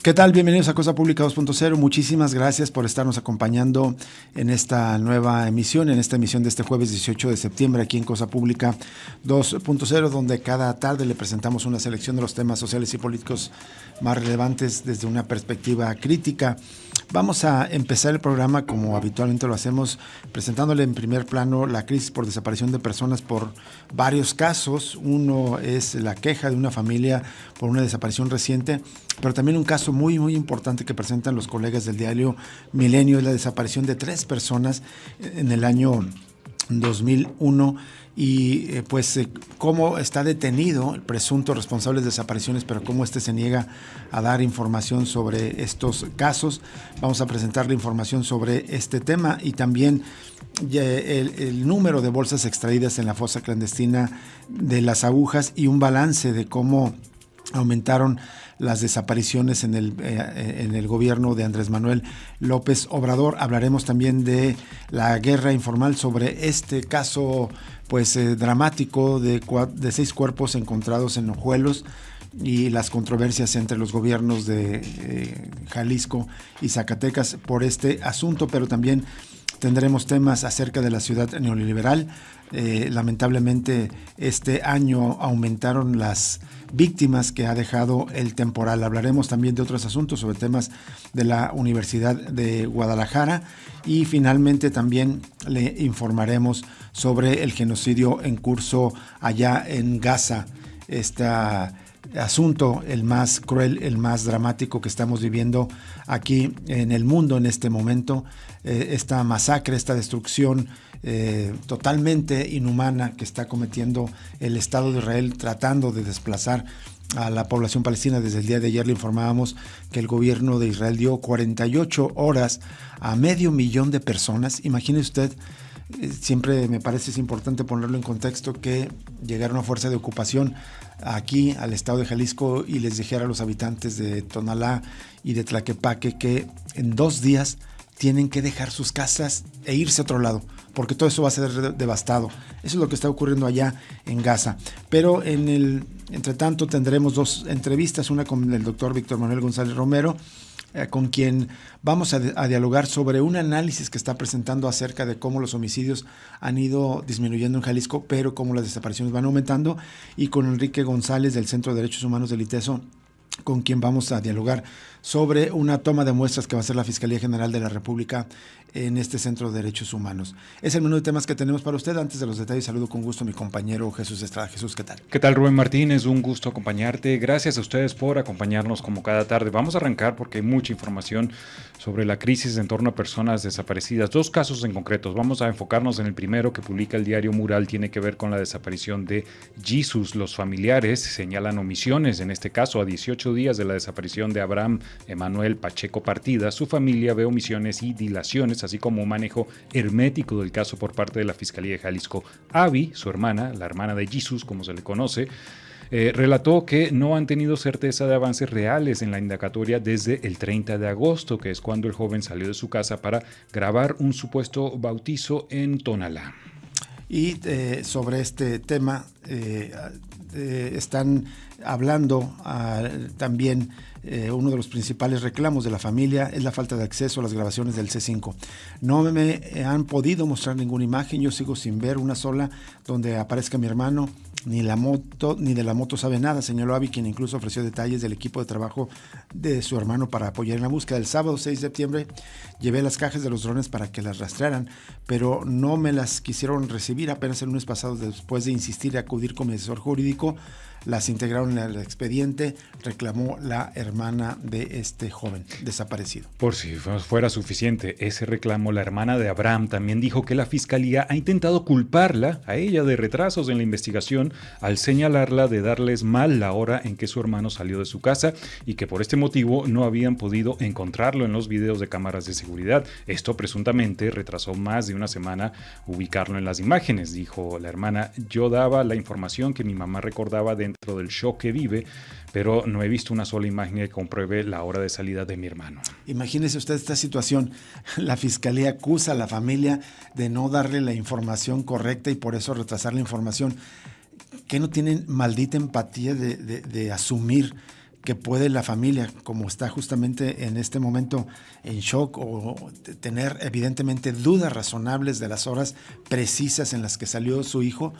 ¿Qué tal? Bienvenidos a Cosa Pública 2.0. Muchísimas gracias por estarnos acompañando en esta nueva emisión, en esta emisión de este jueves 18 de septiembre aquí en Cosa Pública 2.0, donde cada tarde le presentamos una selección de los temas sociales y políticos más relevantes desde una perspectiva crítica. Vamos a empezar el programa como habitualmente lo hacemos, presentándole en primer plano la crisis por desaparición de personas por varios casos. Uno es la queja de una familia por una desaparición reciente, pero también un caso muy importante que presentan los colegas del diario Milenio es la desaparición de 3 personas en el año 2001 y cómo está detenido el presunto responsable de desapariciones, pero cómo se niega a dar información sobre estos casos. Vamos a presentar la información sobre este tema y también el número de bolsas extraídas en la fosa clandestina de Las Agujas y un balance de cómo aumentaron las desapariciones en el gobierno de Andrés Manuel López Obrador. Hablaremos también de la guerra informal sobre este caso dramático de 6 cuerpos encontrados en Ojuelos y las controversias entre los gobiernos de Jalisco y Zacatecas por este asunto, pero también tendremos temas acerca de la ciudad neoliberal. Lamentablemente este año aumentaron las víctimas que ha dejado el temporal. Hablaremos también de otros asuntos sobre temas de la Universidad de Guadalajara y finalmente también le informaremos sobre el genocidio en curso allá en Gaza. Asunto el más cruel, el más dramático que estamos viviendo aquí en el mundo en este momento, esta masacre, esta destrucción totalmente inhumana que está cometiendo el Estado de Israel tratando de desplazar a la población palestina. Desde el día de ayer le informábamos que el gobierno de Israel dio 48 horas a 500,000 de personas. Imagine usted. Siempre me parece es importante ponerlo en contexto que llegara una fuerza de ocupación aquí al estado de Jalisco y les dijera a los habitantes de Tonalá y de Tlaquepaque que en 2 días tienen que dejar sus casas e irse a otro lado, porque todo eso va a ser devastado. Eso es lo que está ocurriendo allá en Gaza. Pero entre tanto tendremos 2 entrevistas, una con el doctor Víctor Manuel González Romero, con quien vamos a dialogar sobre un análisis que está presentando acerca de cómo los homicidios han ido disminuyendo en Jalisco, pero cómo las desapariciones van aumentando, y con Enrique González del Centro de Derechos Humanos del ITESO, con quien vamos a dialogar sobre una toma de muestras que va a hacer la Fiscalía General de la República en este Centro de Derechos Humanos. Es el menú de temas que tenemos para usted. Antes de los detalles, saludo con gusto a mi compañero Jesús Estrada. Jesús, ¿qué tal? ¿Qué tal, Rubén Martínez? Un gusto acompañarte. Gracias a ustedes por acompañarnos como cada tarde. Vamos a arrancar porque hay mucha información sobre la crisis en torno a personas desaparecidas. 2 casos en concreto. Vamos a enfocarnos en el primero que publica el diario Mural. Tiene que ver con la desaparición de Jesus. Los familiares señalan omisiones, en este caso a 18 días de la desaparición de Abraham Emanuel Pacheco Partida. Su familia ve omisiones y dilaciones, así como un manejo hermético del caso por parte de la Fiscalía de Jalisco. Abby, su hermana, la hermana de Jesus, como se le conoce, relató que no han tenido certeza de avances reales en la indagatoria desde el 30 de agosto, que es cuando el joven salió de su casa para grabar un supuesto bautizo en Tonalá. Y sobre este tema están hablando también. Uno de los principales reclamos de la familia es la falta de acceso a las grabaciones del C5. No me han podido mostrar ninguna imagen, yo sigo sin ver una sola donde aparezca mi hermano, ni de la moto sabe nada, señaló Abby, quien incluso ofreció detalles del equipo de trabajo de su hermano para apoyar en la búsqueda. El sábado 6 de septiembre llevé las cajas de los drones para que las rastrearan, pero no me las quisieron recibir. Apenas el lunes pasado, después de insistir y acudir con mi asesor jurídico, las integraron en el expediente, reclamó la hermana de este joven desaparecido. Por si fuera suficiente ese reclamo, la hermana de Abraham también dijo que la fiscalía ha intentado culparla a ella de retrasos en la investigación al señalarla de darles mal la hora en que su hermano salió de su casa y que por este motivo no habían podido encontrarlo en los videos de cámaras de seguridad. Esto presuntamente retrasó más de una semana ubicarlo en las imágenes, dijo la hermana. Yo daba la información que mi mamá recordaba dentro del shock que vive, pero no he visto una sola imagen que compruebe la hora de salida de mi hermano. Imagínese usted esta situación. La fiscalía acusa a la familia de no darle la información correcta y por eso retrasar la información. ¿Qué no tienen maldita empatía de asumir que puede la familia, como está justamente en este momento en shock o tener evidentemente dudas razonables de las horas precisas en las que salió su hijo,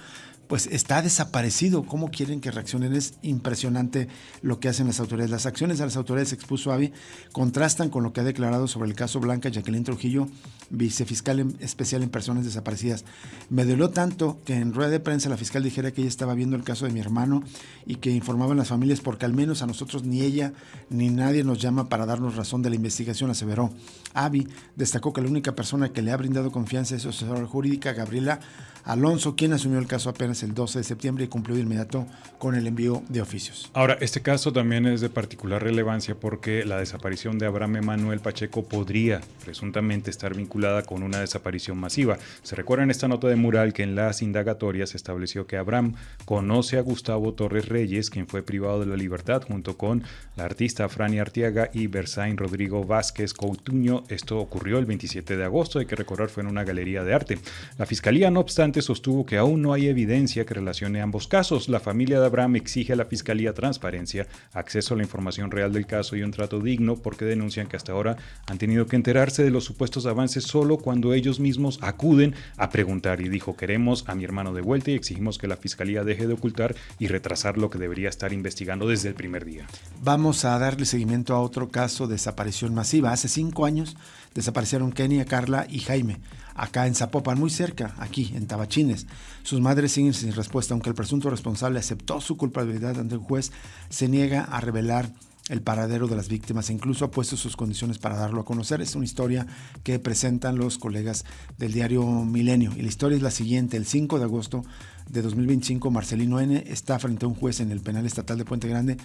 pues está desaparecido. ¿Cómo quieren que reaccionen? Es impresionante lo que hacen las autoridades. Las acciones de las autoridades, expuso Abby, contrastan con lo que ha declarado sobre el caso Blanca Jacqueline Trujillo, vicefiscal especial en personas desaparecidas. Me dolió tanto que en rueda de prensa la fiscal dijera que ella estaba viendo el caso de mi hermano y que informaban las familias, porque al menos a nosotros ni ella ni nadie nos llama para darnos razón de la investigación, aseveró. Abby destacó que la única persona que le ha brindado confianza es su asesora jurídica, Gabriela Alonso, quien asumió el caso apenas el 12 de septiembre y cumplió de inmediato con el envío de oficios. Ahora, este caso también es de particular relevancia porque la desaparición de Abraham Emanuel Pacheco podría presuntamente estar vinculada con una desaparición masiva. Se recuerda en esta nota de Mural que en las indagatorias se estableció que Abraham conoce a Gustavo Torres Reyes, quien fue privado de la libertad junto con la artista Franny Arteaga y Bersain Rodrigo Vázquez Coutinho. Esto ocurrió el 27 de agosto, hay que recordar, fue en una galería de arte. La fiscalía, no obstante, sostuvo que aún no hay evidencia que relacione ambos casos. La familia de Abraham exige a la fiscalía transparencia, acceso a la información real del caso y un trato digno, porque denuncian que hasta ahora han tenido que enterarse de los supuestos avances solo cuando ellos mismos acuden a preguntar. Y dijo: queremos a mi hermano de vuelta y exigimos que la fiscalía deje de ocultar y retrasar lo que debería estar investigando desde el primer día. Vamos a darle seguimiento a otro caso de desaparición masiva. Hace 5 años desaparecieron Kenia, Carla y Jaime, acá en Zapopan, muy cerca, aquí en Tabachines. Sus madres siguen sin respuesta, aunque el presunto responsable aceptó su culpabilidad ante un juez, se niega a revelar el paradero de las víctimas e incluso ha puesto sus condiciones para darlo a conocer. Es una historia que presentan los colegas del diario Milenio. Y la historia es la siguiente: el 5 de agosto de 2025, Marcelino N. está frente a un juez en el penal estatal de Puente Grande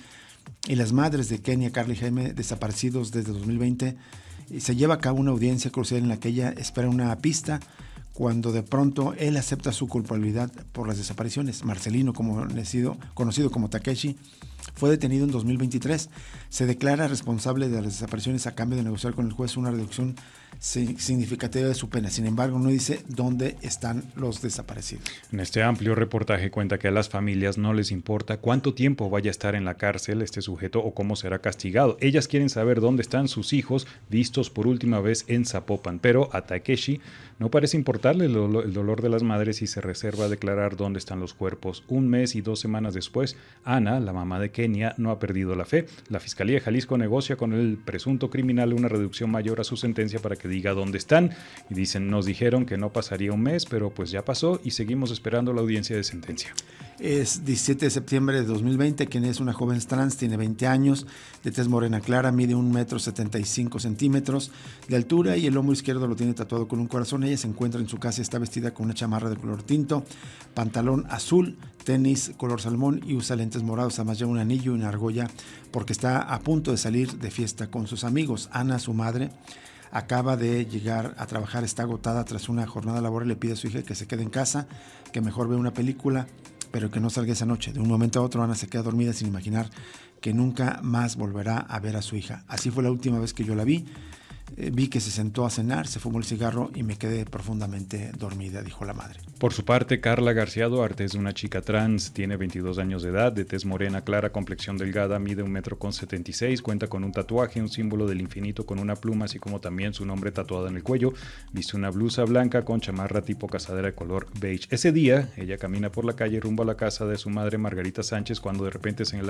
y las madres de Kenia, Carla y Jaime, desaparecidos desde 2020, se lleva a cabo una audiencia crucial en la que ella espera una pista, cuando de pronto él acepta su culpabilidad por las desapariciones. Marcelino, conocido como Takeshi, fue detenido en 2023. Se declara responsable de las desapariciones a cambio de negociar con el juez una reducción significativa de su pena. Sin embargo, no dice dónde están los desaparecidos. En este amplio reportaje cuenta que a las familias no les importa cuánto tiempo vaya a estar en la cárcel este sujeto o cómo será castigado. Ellas quieren saber dónde están sus hijos vistos por última vez en Zapopan, pero a Takeshi no parece importarle el dolor de las madres y se reserva a declarar dónde están los cuerpos. 1 mes y 2 semanas después, Ana, la mamá de Kenia, no ha perdido la fe. La Fiscalía de Jalisco negocia con el presunto criminal una reducción mayor a su sentencia para que diga dónde están. Y dicen: nos dijeron que no pasaría 1 mes, pero pues ya pasó y seguimos esperando la audiencia de sentencia. Es 17 de septiembre de 2020, quien es una joven trans, tiene 20 años, de tez morena clara, mide 1,75 metros de altura y el hombro izquierdo lo tiene tatuado con un corazón. Ella se encuentra en su casa, está vestida con una chamarra de color tinto, pantalón azul, tenis color salmón y usa lentes morados. Además lleva un anillo y una argolla porque está a punto de salir de fiesta con sus amigos. Ana, su madre, acaba de llegar a trabajar, está agotada tras una jornada laboral, le pide a su hija que se quede en casa, que mejor vea una película, pero que no salga esa noche. De un momento a otro, Ana se queda dormida sin imaginar que nunca más volverá a ver a su hija. Así fue la última vez que yo la vi. Vi que se sentó a cenar, se fumó el cigarro y me quedé profundamente dormida, dijo la madre. Por su parte, Carla García Duarte es una chica trans, tiene 22 años de edad, de tez morena clara, complexión delgada, mide 1,76 m, cuenta con un tatuaje, un símbolo del infinito con una pluma, así como también su nombre tatuado en el cuello. Viste una blusa blanca con chamarra tipo cazadera de color beige. Ese día, ella camina por la calle rumbo a la casa de su madre, Margarita Sánchez, cuando de repente se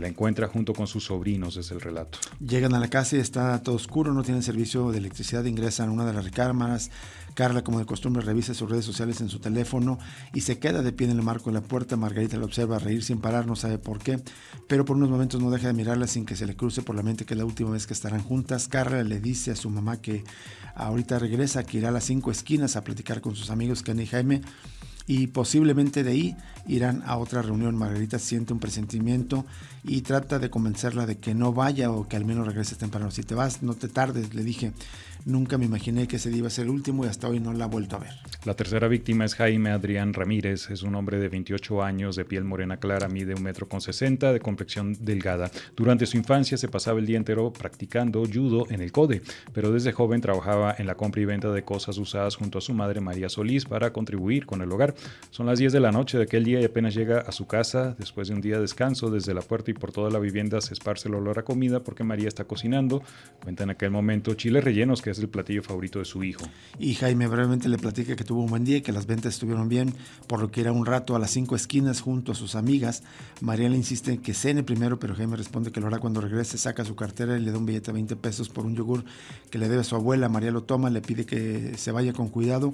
la encuentra junto con sus sobrinos, es el relato. Llegan a la casa y está todo oscuro, no tienen servicio de electricidad, ingresan a una de las recámaras. Carla, como de costumbre, revisa sus redes sociales en su teléfono y se queda de pie en el marco de la puerta. Margarita la observa reír sin parar, no sabe por qué, pero por unos momentos no deja de mirarla sin que se le cruce por la mente que es la última vez que estarán juntas. Carla le dice a su mamá que ahorita regresa, que irá a las 5 esquinas a platicar con sus amigos Kenia y Jaime, y posiblemente de ahí irán a otra reunión. Margarita siente un presentimiento y trata de convencerla de que no vaya o que al menos regreses temprano. Si te vas, no te tardes, le dije. Nunca me imaginé que ese día iba a ser el último y hasta hoy no la he vuelto a ver. La tercera víctima es Jaime Adrián Ramírez. Es un hombre de 28 años, de piel morena clara, mide 1,60 m, de complexión delgada. Durante su infancia se pasaba el día entero practicando judo en el CODE, pero desde joven trabajaba en la compra y venta de cosas usadas junto a su madre María Solís para contribuir con el hogar. Son las 10 de la noche de aquel día y apenas llega a su casa después de un día de descanso. Desde la puerta y por toda la vivienda se esparce el olor a comida porque María está cocinando. Cuenta en aquel momento chiles rellenos, que es el platillo favorito de su hijo. Y Jaime brevemente le platica que tuvo un buen día y que las ventas estuvieron bien, por lo que era un rato a las 5 esquinas junto a sus amigas. María le insiste en que cene primero, pero Jaime responde que lo hará cuando regrese. Saca su cartera y le da un billete de 20 pesos por un yogur que le debe a su abuela. María lo toma, le pide que se vaya con cuidado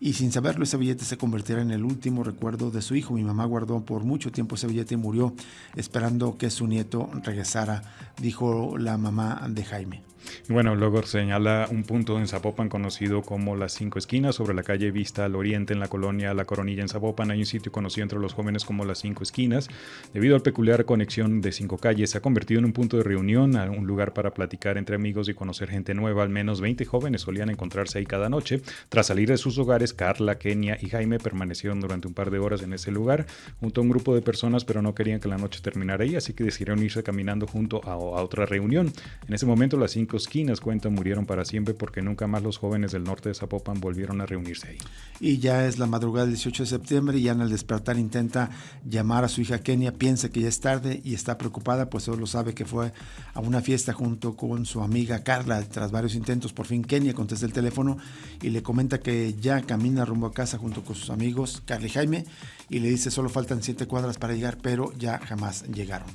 y sin saberlo ese billete se convertirá en el último recuerdo de su hijo. Mi mamá guardó por mucho tiempo ese billete y murió esperando que su nieto regresara, dijo la mamá de Jaime. Bueno, luego señala un punto en Zapopan conocido como Las Cinco Esquinas, sobre la calle Vista al Oriente en la colonia La Coronilla en Zapopan. Hay un sitio conocido entre los jóvenes como Las Cinco Esquinas. Debido a la peculiar conexión de 5 calles, se ha convertido en un punto de reunión, un lugar para platicar entre amigos y conocer gente nueva. Al menos 20 jóvenes solían encontrarse ahí cada noche. Tras salir de sus hogares, Carla, Kenia y Jaime permanecieron durante un par de horas en ese lugar junto a un grupo de personas, pero no querían que la noche terminara ahí, así que decidieron irse caminando junto a otra reunión. En ese momento, las 5 esquinas, cuentan, murieron para siempre porque nunca más los jóvenes del norte de Zapopan volvieron a reunirse ahí. Y ya es la madrugada del 18 de septiembre y Ana al despertar intenta llamar a su hija Kenia, piensa que ya es tarde y está preocupada, pues solo sabe que fue a una fiesta junto con su amiga Carla. Tras varios intentos, por fin Kenia contesta el teléfono y le comenta que ya camina rumbo a casa junto con sus amigos Carla y Jaime, y le dice solo faltan 7 cuadras para llegar, pero ya jamás llegaron.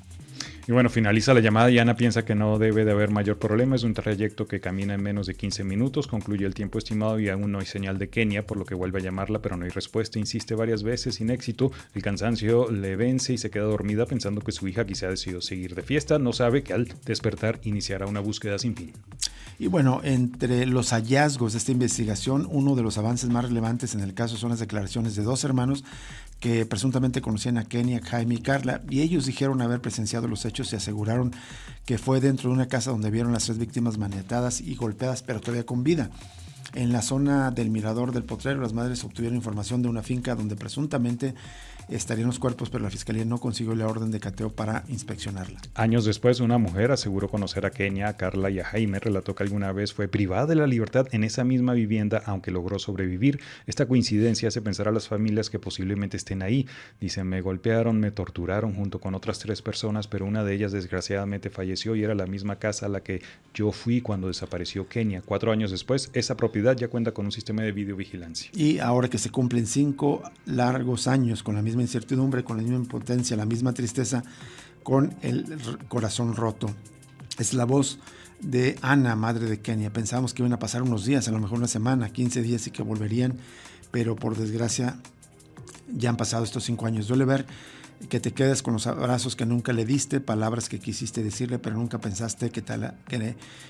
Y bueno, finaliza la llamada y Ana piensa que no debe de haber mayor problema. Es un trayecto que camina en menos de 15 minutos. Concluye el tiempo estimado y aún no hay señal de Kenia, por lo que vuelve a llamarla, pero no hay respuesta. Insiste varias veces sin éxito. El cansancio le vence y se queda dormida pensando que su hija quizá ha decidido seguir de fiesta. No sabe que al despertar iniciará una búsqueda sin fin. Y bueno, entre los hallazgos de esta investigación, uno de los avances más relevantes en el caso son las declaraciones de 2 hermanos que presuntamente conocían a Kenia, Jaime y Carla, y ellos dijeron haber presenciado los hechos y aseguraron que fue dentro de una casa donde vieron las 3 víctimas maniatadas y golpeadas, pero todavía con vida. En la zona del Mirador del Potrero, las madres obtuvieron información de una finca donde presuntamente estarían los cuerpos, pero la fiscalía no consiguió la orden de cateo para inspeccionarla. Años después, una mujer aseguró conocer a Kenia, a Carla y a Jaime. Relató que alguna vez fue privada de la libertad en esa misma vivienda, aunque logró sobrevivir. Esta coincidencia hace pensar a las familias que posiblemente estén ahí. Dicen, me golpearon, me torturaron junto con otras 3 personas, pero una de ellas desgraciadamente falleció y era la misma casa a la que yo fui cuando desapareció Kenia. 4 años después, esa propiedad ya cuenta con un sistema de videovigilancia. Y ahora que se cumplen 5 largos años con la misma incertidumbre, con la misma impotencia, la misma tristeza, con el corazón roto. Es la voz de Ana, madre de Kenia. Pensábamos que iban a pasar unos días, a lo mejor una semana, 15 días y que volverían, pero por desgracia ya han pasado estos 5 años. Duele ver que te quedas con los abrazos que nunca le diste, palabras que quisiste decirle, pero nunca pensaste que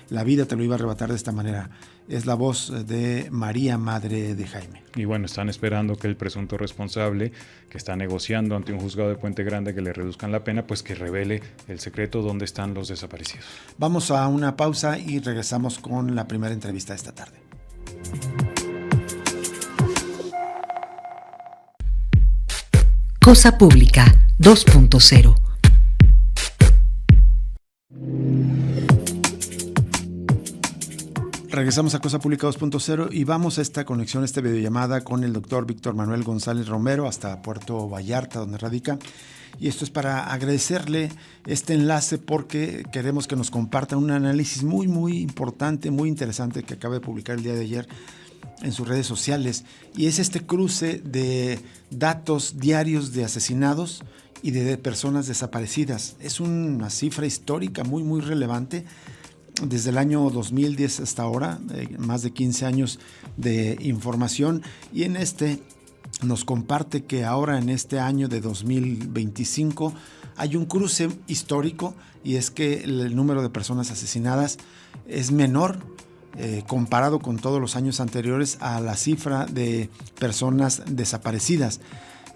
la vida te lo iba a arrebatar de esta manera. Es la voz de María, madre de Jaime. Y bueno, están esperando que el presunto responsable, que está negociando ante un juzgado de Puente Grande que le reduzcan la pena, pues que revele el secreto donde están los desaparecidos. Vamos a una pausa y regresamos con la primera entrevista de esta tarde. Cosa Pública 2.0. Regresamos a Cosa Pública 2.0 y vamos a esta conexión, esta videollamada con el doctor Víctor Manuel González Romero hasta Puerto Vallarta, donde radica. Y esto es para agradecerle este enlace porque queremos que nos comparta un análisis muy, muy importante, muy interesante que acaba de publicar el día de ayer en sus redes sociales, y es este cruce de datos diarios de asesinados y de personas desaparecidas. Es una cifra histórica muy, muy relevante. Desde el año 2010 hasta ahora, más de 15 años de información, y en este nos comparte que ahora en este año de 2025 hay un cruce histórico, y es que el número de personas asesinadas es menor comparado con todos los años anteriores a la cifra de personas desaparecidas.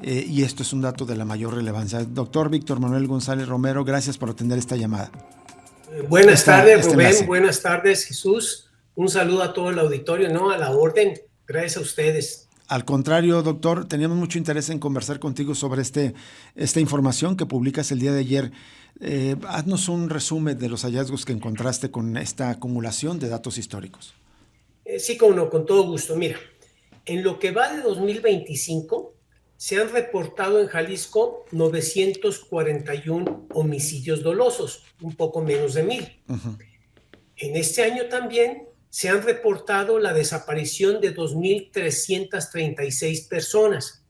Y esto es un dato de la mayor relevancia. Doctor Víctor Manuel González Romero, gracias por atender esta llamada. Buenas tardes, Rubén. Buenas tardes, Jesús. Un saludo a todo el auditorio, ¿no? A la orden. Gracias a ustedes. Al contrario, doctor, teníamos mucho interés en conversar contigo sobre esta información que publicas el día de ayer. Haznos un resumen de los hallazgos que encontraste con esta acumulación de datos históricos. Sí, como no, con todo gusto. Mira, en lo que va de 2025, se han reportado en Jalisco 941 homicidios dolosos, un poco menos de 1,000. Uh-huh. En este año también se han reportado la desaparición de 2,336 personas.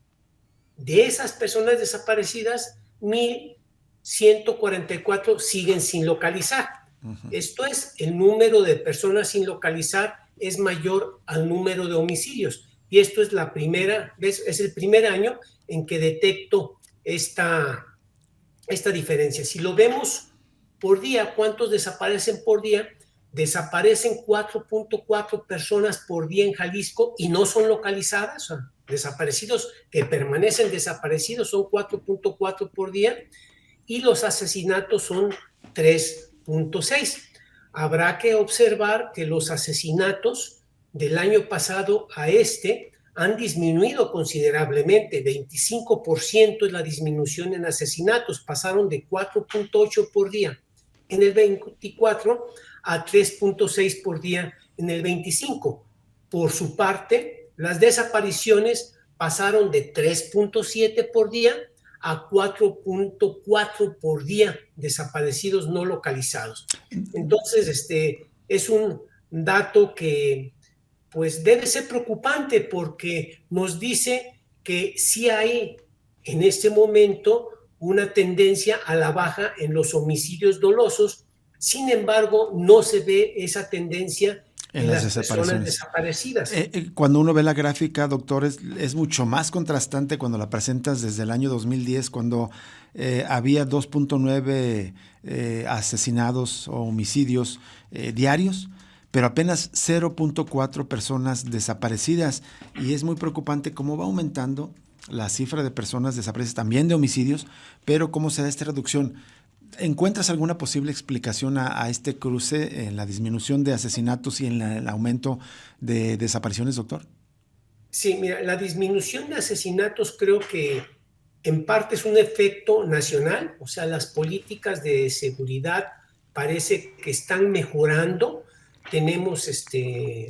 De esas personas desaparecidas, 1,144 siguen sin localizar. Uh-huh. Esto es, el número de personas sin localizar es mayor al número de homicidios. Y esto es la primera vez, es el primer año en que detecto esta diferencia. Si lo vemos por día, ¿cuántos desaparecen por día? Desaparecen 4.4 personas por día en Jalisco y no son localizadas. Son desaparecidos que permanecen desaparecidos, son 4.4 por día, y los asesinatos son 3.6. Habrá que observar que los asesinatos del año pasado a han disminuido considerablemente. 25% es la disminución en asesinatos, pasaron de 4.8 por día en el 24 a 3.6 por día en el 25. Por su parte, las desapariciones pasaron de 3.7 por día a 4.4 por día desaparecidos no localizados. Entonces, es un dato que pues debe ser preocupante, porque nos dice que sí hay en este momento una tendencia a la baja en los homicidios dolosos. Sin embargo, no se ve esa tendencia en las personas desaparecidas. Cuando uno ve la gráfica, doctor, es mucho más contrastante cuando la presentas desde el año 2010, cuando había 2.9 asesinados o homicidios diarios, pero apenas 0.4 personas desaparecidas. Y es muy preocupante cómo va aumentando la cifra de personas desaparecidas, también de homicidios, pero cómo se da esta reducción. ¿Encuentras alguna posible explicación a este cruce en la disminución de asesinatos y en el aumento de desapariciones, doctor? Sí, mira, la disminución de asesinatos creo que en parte es un efecto nacional, o sea, las políticas de seguridad parece que están mejorando. Tenemos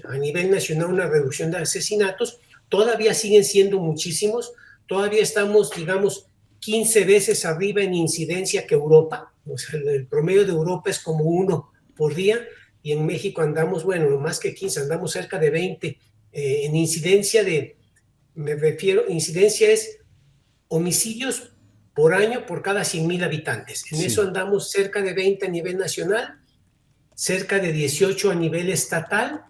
a nivel nacional una reducción de asesinatos, todavía siguen siendo muchísimos, todavía estamos, digamos, 15 veces arriba en incidencia que Europa. O sea, el promedio de Europa es como 1 por día, y en México andamos, bueno, más que 15, andamos cerca de 20 en incidencia incidencia es homicidios por año por cada 100,000 habitantes. En eso andamos cerca de 20 a nivel nacional, cerca de 18 a nivel estatal,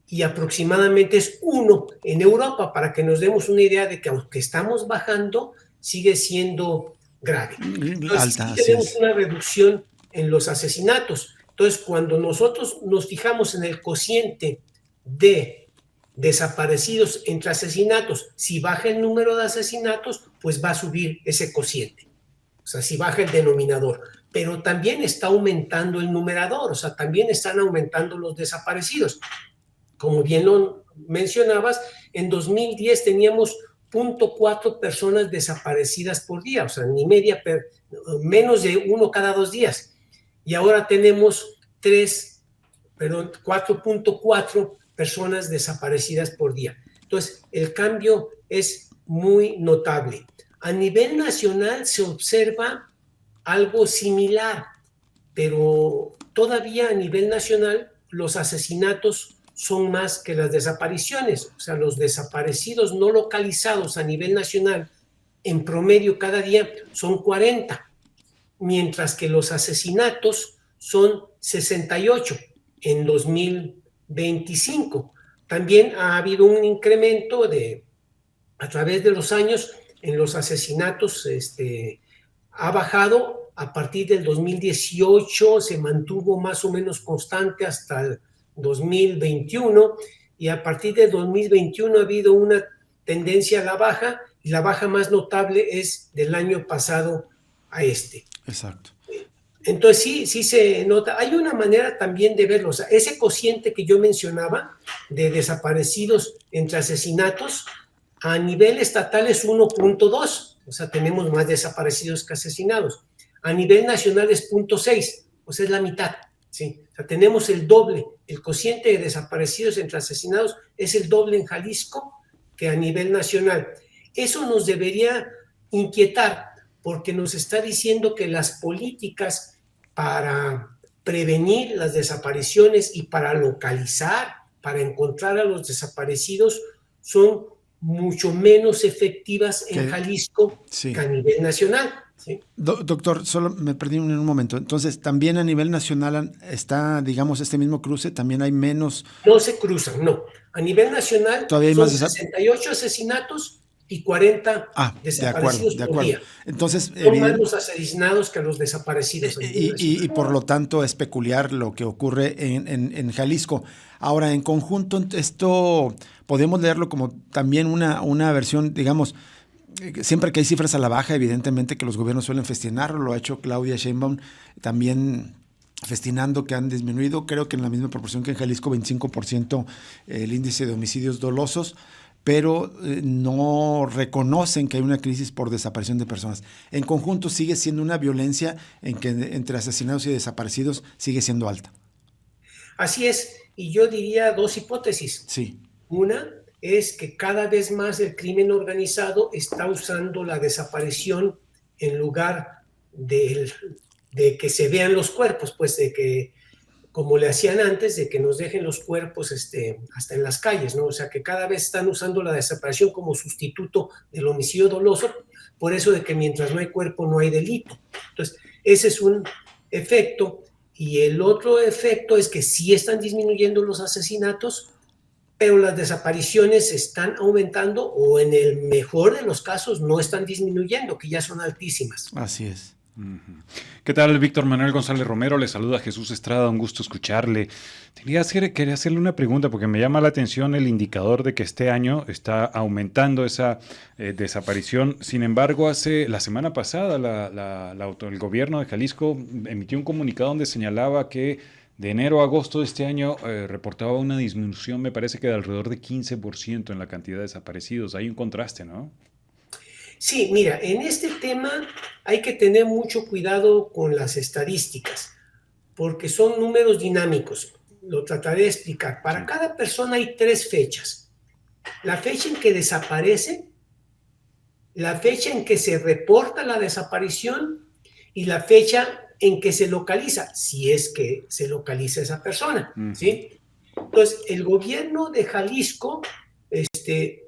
y aproximadamente es 1 en Europa, para que nos demos una idea de que aunque estamos bajando, sigue siendo grave. Entonces, sí tenemos una reducción en los asesinatos. Entonces, cuando nosotros nos fijamos en el cociente de desaparecidos entre asesinatos, si baja el número de asesinatos, pues va a subir ese cociente. O sea, si baja el denominador. Pero también está aumentando el numerador, o sea, también están aumentando los desaparecidos. Como bien lo mencionabas, en 2010 teníamos 0.4 personas desaparecidas por día, o sea, ni media, menos de 1 cada 2 días. Y ahora tenemos 4.4 personas desaparecidas por día. Entonces, el cambio es muy notable. A nivel nacional se observa algo similar, pero todavía a nivel nacional los asesinatos son más que las desapariciones. O sea, los desaparecidos no localizados a nivel nacional en promedio cada día son 40, mientras que los asesinatos son 68 en 2025. También ha habido un incremento a través de los años en los asesinatos. Ha bajado a partir del 2018, se mantuvo más o menos constante hasta el 2021, y a partir del 2021 ha habido una tendencia a la baja, y la baja más notable es del año pasado a Exacto. Entonces sí se nota. Hay una manera también de verlo. O sea, ese cociente que yo mencionaba de desaparecidos entre asesinatos, a nivel estatal es 1.2, o sea, tenemos más desaparecidos que asesinados. A nivel nacional es 0.6, o sea, es la mitad. ¿Sí? O sea, tenemos el doble. El cociente de desaparecidos entre asesinados es el doble en Jalisco que a nivel nacional. Eso nos debería inquietar, porque nos está diciendo que las políticas para prevenir las desapariciones y para localizar, para encontrar a los desaparecidos, son mucho menos efectivas en Jalisco que a nivel nacional. ¿Sí? Doctor, solo me perdí en un momento. Entonces, también a nivel nacional está, digamos, este mismo cruce, también hay menos... No se cruzan, no. A nivel nacional todavía hay son más 68 asesinatos y 40 desaparecidos de por acuerdo. día. Entonces, son más los asesinados que los desaparecidos. Y por lo tanto es peculiar lo que ocurre en Jalisco. Ahora, en conjunto, esto podemos leerlo como también una versión, digamos, siempre que hay cifras a la baja, evidentemente que los gobiernos suelen festinarlo, lo ha hecho Claudia Sheinbaum también festinando que han disminuido, creo que en la misma proporción que en Jalisco, 25% el índice de homicidios dolosos, pero no reconocen que hay una crisis por desaparición de personas. En conjunto sigue siendo una violencia en que entre asesinados y desaparecidos sigue siendo alta. Así es, y yo diría dos hipótesis. Sí. Una es que cada vez más el crimen organizado está usando la desaparición en lugar de que se vean los cuerpos, pues de que, como le hacían antes, de que nos dejen los cuerpos hasta en las calles, ¿no? O sea, que cada vez están usando la desaparición como sustituto del homicidio doloso, por eso de que mientras no hay cuerpo no hay delito. Entonces, ese es un efecto. Y el otro efecto es que sí están disminuyendo los asesinatos, pero las desapariciones están aumentando o en el mejor de los casos no están disminuyendo, que ya son altísimas. Así es. ¿Qué tal, Víctor Manuel González Romero? Le saluda Jesús Estrada, un gusto escucharle. Quería hacerle una pregunta porque me llama la atención el indicador de que este año está aumentando esa desaparición. Sin embargo, la semana pasada el gobierno de Jalisco emitió un comunicado donde señalaba que de enero a agosto de este año reportaba una disminución, me parece que de alrededor de 15% en la cantidad de desaparecidos. Hay un contraste, ¿no? Sí, mira, en este tema hay que tener mucho cuidado con las estadísticas, porque son números dinámicos. Lo trataré de explicar. Para cada persona hay 3 fechas. La fecha en que desaparece, la fecha en que se reporta la desaparición y la fecha en que se localiza, si es que se localiza esa persona, ¿sí? Entonces, el gobierno de Jalisco,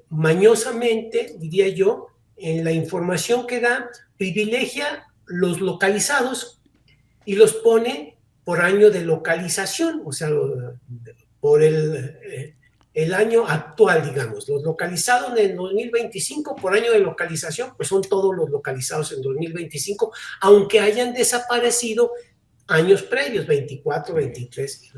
mañosamente, diría yo, en la información que da, privilegia los localizados y los pone por año de localización, o sea, por el año actual, digamos. Los localizados en el 2025 por año de localización, pues son todos los localizados en 2025, aunque hayan desaparecido años previos, 24, 23.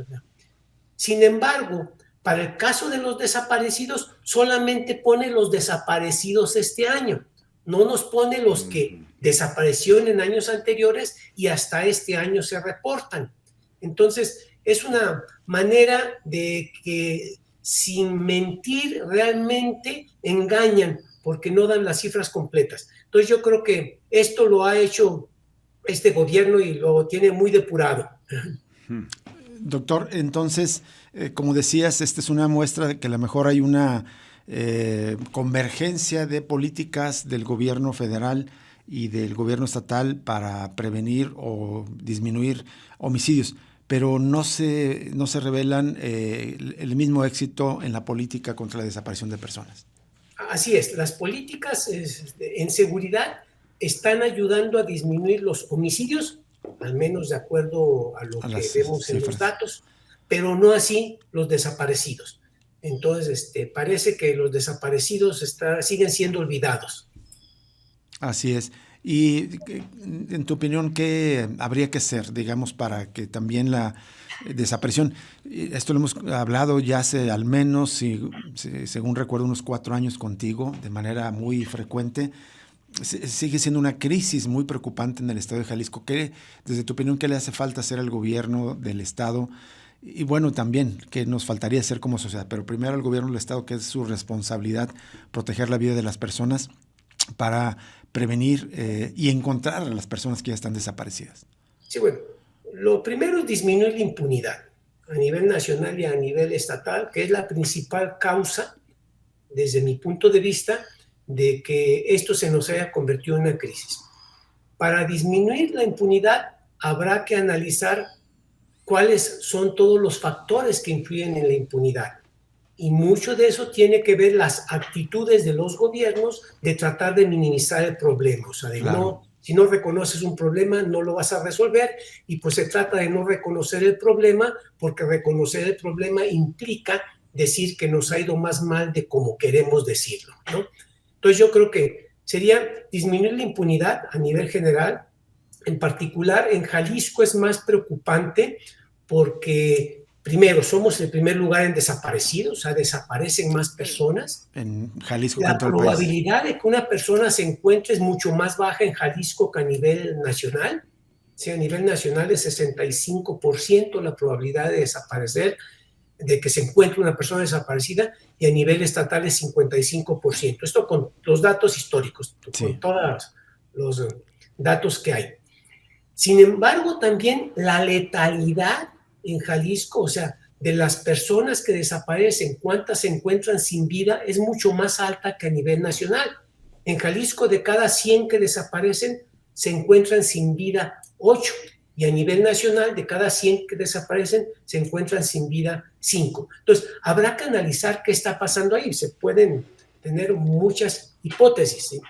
Sin embargo, para el caso de los desaparecidos, solamente pone los desaparecidos este año. No nos pone los que desaparecieron en años anteriores y hasta este año se reportan. Entonces, es una manera de que sin mentir realmente engañan porque no dan las cifras completas. Entonces, yo creo que esto lo ha hecho este gobierno y lo tiene muy depurado. Doctor, entonces, como decías, esta es una muestra de que a lo mejor hay una convergencia de políticas del gobierno federal y del gobierno estatal para prevenir o disminuir homicidios, pero no se revelan el mismo éxito en la política contra la desaparición de personas. Así es, las políticas en seguridad están ayudando a disminuir los homicidios, al menos de acuerdo a lo que vemos en los datos, pero no así los desaparecidos. Entonces, parece que los desaparecidos siguen siendo olvidados. Así es. Y en tu opinión, ¿qué habría que hacer, digamos, para que también la desaparición, esto lo hemos hablado ya hace al menos, según recuerdo, unos 4 años contigo, de manera muy frecuente, sigue siendo una crisis muy preocupante en el estado de Jalisco. ¿Qué, desde tu opinión, qué le hace falta hacer al gobierno del estado? Y bueno, también, ¿qué nos faltaría hacer como sociedad? Pero primero al gobierno del estado, que es su responsabilidad proteger la vida de las personas para prevenir y encontrar a las personas que ya están desaparecidas. Sí, bueno, lo primero es disminuir la impunidad a nivel nacional y a nivel estatal, que es la principal causa, desde mi punto de vista, de que esto se nos haya convertido en una crisis. Para disminuir la impunidad habrá que analizar cuáles son todos los factores que influyen en la impunidad. Y mucho de eso tiene que ver las actitudes de los gobiernos de tratar de minimizar el problema. O sea, de Claro. si no reconoces un problema, no lo vas a resolver, y pues se trata de no reconocer el problema, porque reconocer el problema implica decir que nos ha ido más mal de como queremos decirlo, ¿no? Entonces yo creo que sería disminuir la impunidad a nivel general. En particular, en Jalisco es más preocupante porque, primero, somos el primer lugar en desaparecidos, o sea, desaparecen más personas. En Jalisco, La con todo el país. probabilidad de que una persona se encuentre es mucho más baja en Jalisco que a nivel nacional. Sí, a nivel nacional es 65% la probabilidad de desaparecer, de que se encuentre una persona desaparecida, y a nivel estatal es 55%. Esto con los datos históricos, Sí. con todos los datos que hay. Sin embargo, también la letalidad en Jalisco, o sea, de las personas que desaparecen, cuántas se encuentran sin vida, es mucho más alta que a nivel nacional. En Jalisco, de cada 100 que desaparecen, se encuentran sin vida 8. Y a nivel nacional, de cada 100 que desaparecen, se encuentran sin vida 5. Entonces, habrá que analizar qué está pasando ahí. Se pueden tener muchas hipótesis, ¿sí?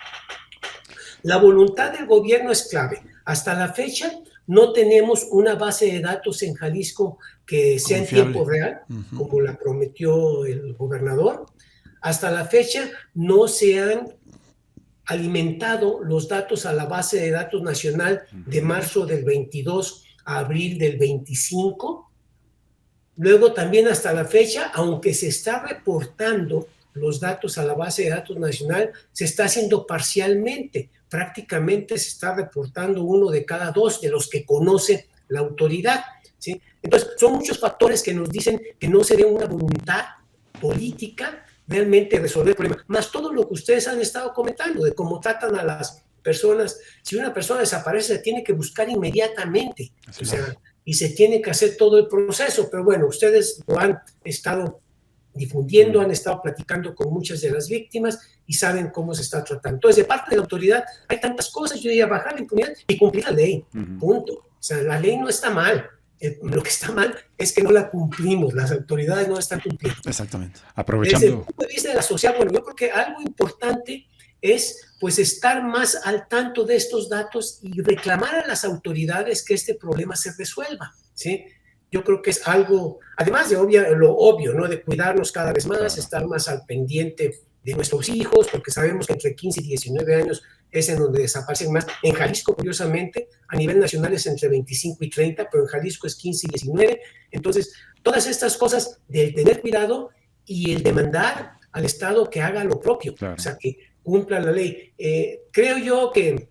La voluntad del gobierno es clave. Hasta la fecha, no tenemos una base de datos en Jalisco que sea confiable, en tiempo real, como la prometió el gobernador. Hasta la fecha, no se han alimentado los datos a la base de datos nacional de marzo del 22 a abril del 25. Luego también hasta la fecha, aunque se está reportando los datos a la base de datos nacional, se está haciendo parcialmente. Prácticamente se está reportando 1 de cada 2 de los que conoce la autoridad, ¿sí? Entonces, son muchos factores que nos dicen que no se ve una voluntad política realmente resolver el problema, más todo lo que ustedes han estado comentando, de cómo tratan a las personas. Si una persona desaparece, se tiene que buscar inmediatamente, o sea, y se tiene que hacer todo el proceso, pero bueno, ustedes lo han estado difundiendo, han estado platicando con muchas de las víctimas y saben cómo se está tratando. Entonces, de parte de la autoridad hay tantas cosas. Yo diría bajar la impunidad y cumplir la ley, punto. O sea, la ley no está mal. Lo que está mal es que no la cumplimos, las autoridades no la están cumpliendo. Exactamente. Aprovechando. Desde el punto de vista de la sociedad, bueno, yo creo que algo importante es pues estar más al tanto de estos datos y reclamar a las autoridades que este problema se resuelva, ¿sí? Yo creo que es algo, además de lo obvio, ¿no? De cuidarnos cada vez más, estar más al pendiente de nuestros hijos, porque sabemos que entre 15 y 19 años es en donde desaparecen más. En Jalisco, curiosamente, a nivel nacional es entre 25 y 30, pero en Jalisco es 15 y 19. Entonces, todas estas cosas del tener cuidado y el demandar al Estado que haga lo propio, claro, o sea, que cumpla la ley. Creo yo que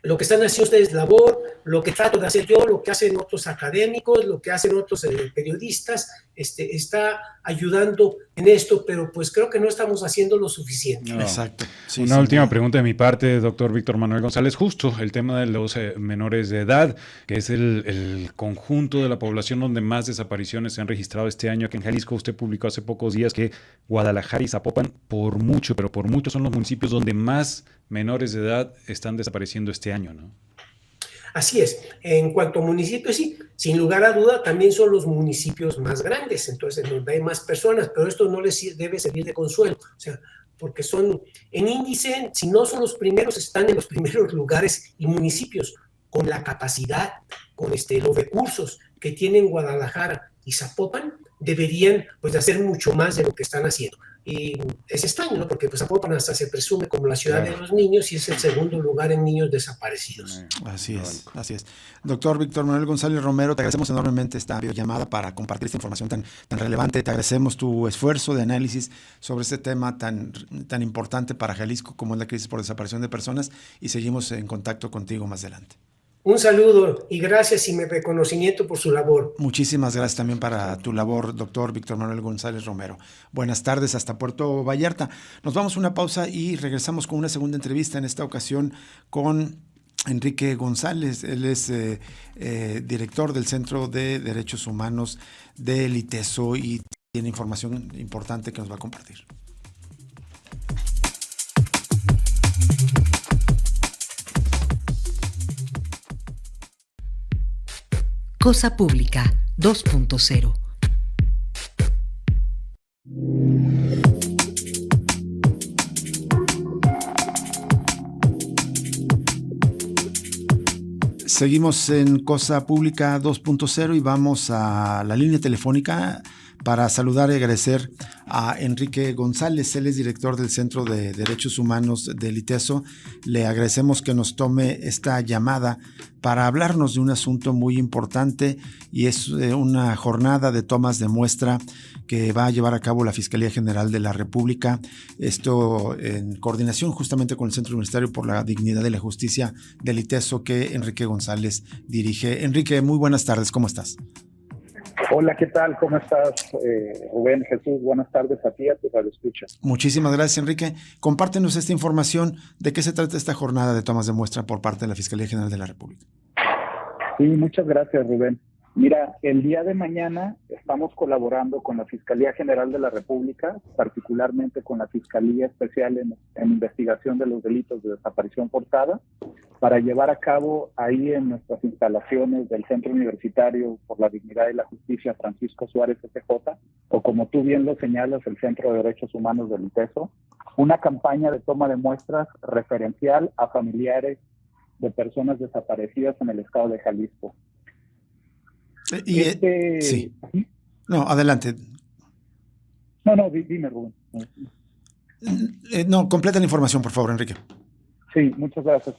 lo que están haciendo ustedes labor, lo que trato de hacer yo, lo que hacen otros académicos, lo que hacen otros periodistas, está ayudando en esto, pero pues creo que no estamos haciendo lo suficiente. No. Exacto. Sí, Una última pregunta de mi parte, doctor Víctor Manuel González. Justo el tema de los menores de edad, que es el conjunto de la población donde más desapariciones se han registrado este año. Aquí en Jalisco usted publicó hace pocos días que Guadalajara y Zapopan, por mucho, pero por mucho, son los municipios donde más menores de edad están desapareciendo este año, ¿no? Así es. En cuanto a municipios, sí, sin lugar a duda, también son los municipios más grandes, entonces donde hay más personas, pero esto no les debe servir de consuelo, o sea, porque son, en índice, si no son los primeros, están en los primeros lugares, y municipios con la capacidad, con los recursos que tienen Guadalajara y Zapopan, deberían pues hacer mucho más de lo que están haciendo. Y es extraño, ¿no? Porque pues Zapopan hasta se presume como la ciudad de los niños y es el segundo lugar en niños desaparecidos. Así es, así es. Doctor Víctor Manuel González Romero, te agradecemos enormemente esta videollamada para compartir esta información tan relevante. Te agradecemos tu esfuerzo de análisis sobre este tema tan importante para Jalisco como es la crisis por desaparición de personas, y seguimos en contacto contigo más adelante. Un saludo y gracias y mi reconocimiento por su labor. Muchísimas gracias también para tu labor, doctor Víctor Manuel González Romero. Buenas tardes hasta Puerto Vallarta. Nos vamos a una pausa y regresamos con una segunda entrevista, en esta ocasión con Enrique González. Él es director del Centro de Derechos Humanos del ITESO y tiene información importante que nos va a compartir. Cosa Pública 2.0. Seguimos en Cosa Pública 2.0 y vamos a la línea telefónica para saludar y agradecer a Enrique González. Él es director del Centro de Derechos Humanos del ITESO. Le agradecemos que nos tome esta llamada para hablarnos de un asunto muy importante, y es una jornada de tomas de muestra que va a llevar a cabo la Fiscalía General de la República. Esto en coordinación justamente con el Centro Universitario por la Dignidad y la Justicia del ITESO, que Enrique González dirige. Enrique, muy buenas tardes, ¿cómo estás? Hola, ¿qué tal? ¿Cómo estás, Rubén, Jesús? Buenas tardes a ti, a tu radioescucha. Muchísimas gracias, Enrique. Compártenos esta información. ¿De qué se trata esta jornada de tomas de muestra por parte de la Fiscalía General de la República? Sí, muchas gracias, Rubén. Mira, el día de mañana estamos colaborando con la Fiscalía General de la República, particularmente con la Fiscalía Especial en Investigación de los Delitos de Desaparición Forzada, para llevar a cabo ahí en nuestras instalaciones del Centro Universitario por la Dignidad y la Justicia Francisco Suárez SJ, o como tú bien lo señalas, el Centro de Derechos Humanos del ITESO, una campaña de toma de muestras referencial a familiares de personas desaparecidas en el estado de Jalisco. Sí. No, adelante. No, dime, Rubén. No, completa la información, por favor, Enrique. Sí, muchas gracias.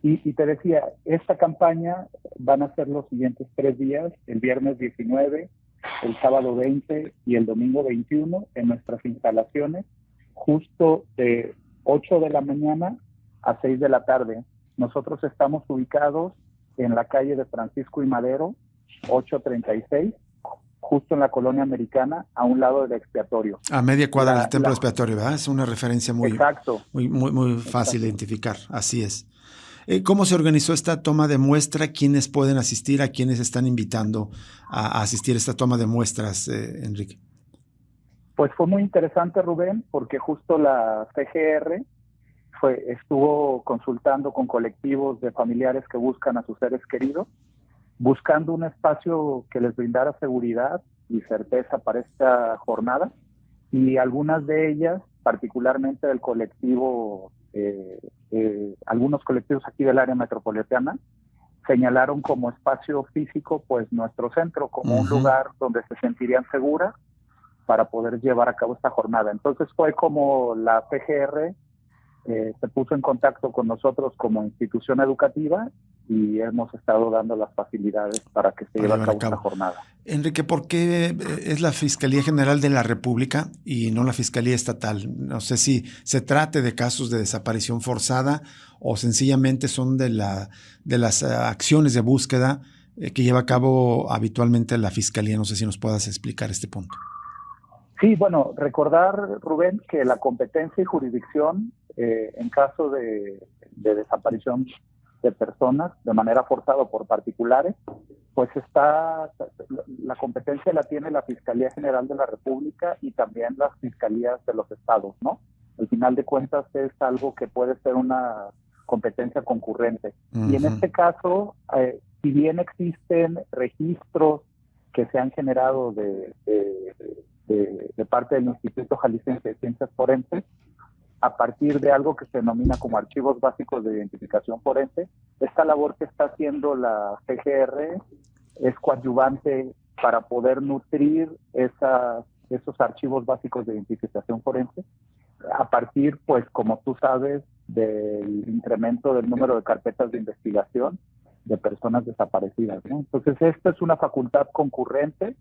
Y te decía, esta campaña van a ser los siguientes 3 días, el viernes 19, el sábado 20 y el domingo 21 en nuestras instalaciones, justo de 8 de la mañana a 6 de la tarde. Nosotros estamos ubicados en la calle de Francisco y Madero, 836, justo en la colonia americana, a un lado del expiatorio. A media cuadra del templo expiatorio, ¿verdad? Es una referencia muy fácil Exacto. de identificar, así es. ¿Cómo se organizó esta toma de muestra? ¿Quiénes pueden asistir? ¿A quiénes están invitando a asistir a esta toma de muestras, Enrique? Pues fue muy interesante, Rubén, porque justo la CGR estuvo consultando con colectivos de familiares que buscan a sus seres queridos, buscando un espacio que les brindara seguridad y certeza para esta jornada, y algunas de ellas, particularmente del colectivo, algunos colectivos aquí del área metropolitana, señalaron como espacio físico pues nuestro centro, como un lugar donde se sentirían seguras para poder llevar a cabo esta jornada. Entonces fue como la PGR se puso en contacto con nosotros como institución educativa y hemos estado dando las facilidades para que se lleve a cabo esta jornada. Enrique, ¿por qué es la Fiscalía General de la República y no la Fiscalía Estatal? No sé si se trate de casos de desaparición forzada o sencillamente son de las acciones de búsqueda que lleva a cabo habitualmente la Fiscalía. No sé si nos puedas explicar este punto. Sí, bueno, recordar, Rubén, que la competencia y jurisdicción en caso de desaparición de personas de manera forzada por particulares, pues la competencia la tiene la Fiscalía General de la República y también las fiscalías de los estados, ¿no? Al final de cuentas es algo que puede ser una competencia concurrente. Y en este caso, si bien existen registros que se han generado de parte del Instituto Jalisciense de Ciencias Forenses, a partir de algo que se denomina como archivos básicos de identificación forense, esta labor que está haciendo la CGR es coadyuvante para poder nutrir esos archivos básicos de identificación forense a partir, pues como tú sabes, del incremento del número de carpetas de investigación de personas desaparecidas, ¿no? Entonces, esta es una facultad concurrente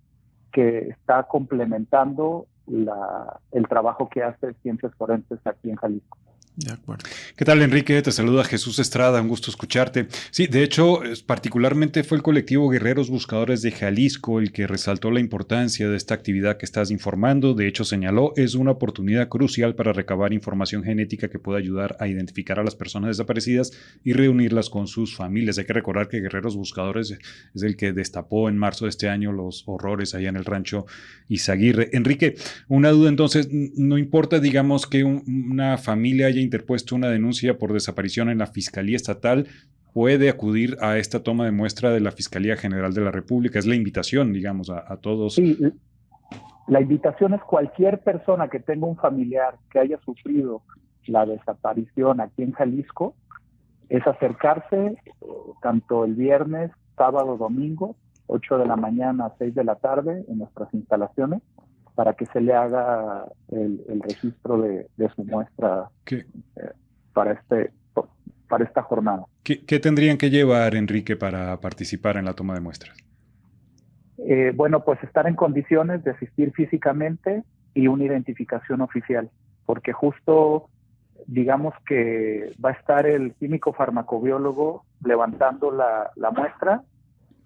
que está complementando el trabajo que hace Ciencias Forenses aquí en Jalisco. De acuerdo. ¿Qué tal, Enrique? Te saluda Jesús Estrada, un gusto escucharte. Sí, de hecho, particularmente fue el colectivo Guerreros Buscadores de Jalisco el que resaltó la importancia de esta actividad que estás informando. De hecho, señaló, es una oportunidad crucial para recabar información genética que pueda ayudar a identificar a las personas desaparecidas y reunirlas con sus familias. Hay que recordar que Guerreros Buscadores es el que destapó en marzo de este año los horrores allá en el rancho Izaguirre. Enrique, una duda entonces, no importa, digamos, que una familia haya interpuesto una denuncia por desaparición en la Fiscalía Estatal, puede acudir a esta toma de muestra de la Fiscalía General de la República. Es la invitación, digamos, a todos. Sí, la invitación es cualquier persona que tenga un familiar que haya sufrido la desaparición aquí en Jalisco, es acercarse tanto el viernes, sábado, domingo, 8 de la mañana a 6 de la tarde en nuestras instalaciones, para que se le haga el registro de su muestra para esta jornada. ¿Qué tendrían que llevar, Enrique, para participar en la toma de muestras? Bueno, pues estar en condiciones de asistir físicamente y una identificación oficial, porque justo digamos que va a estar el químico farmacobiólogo levantando la muestra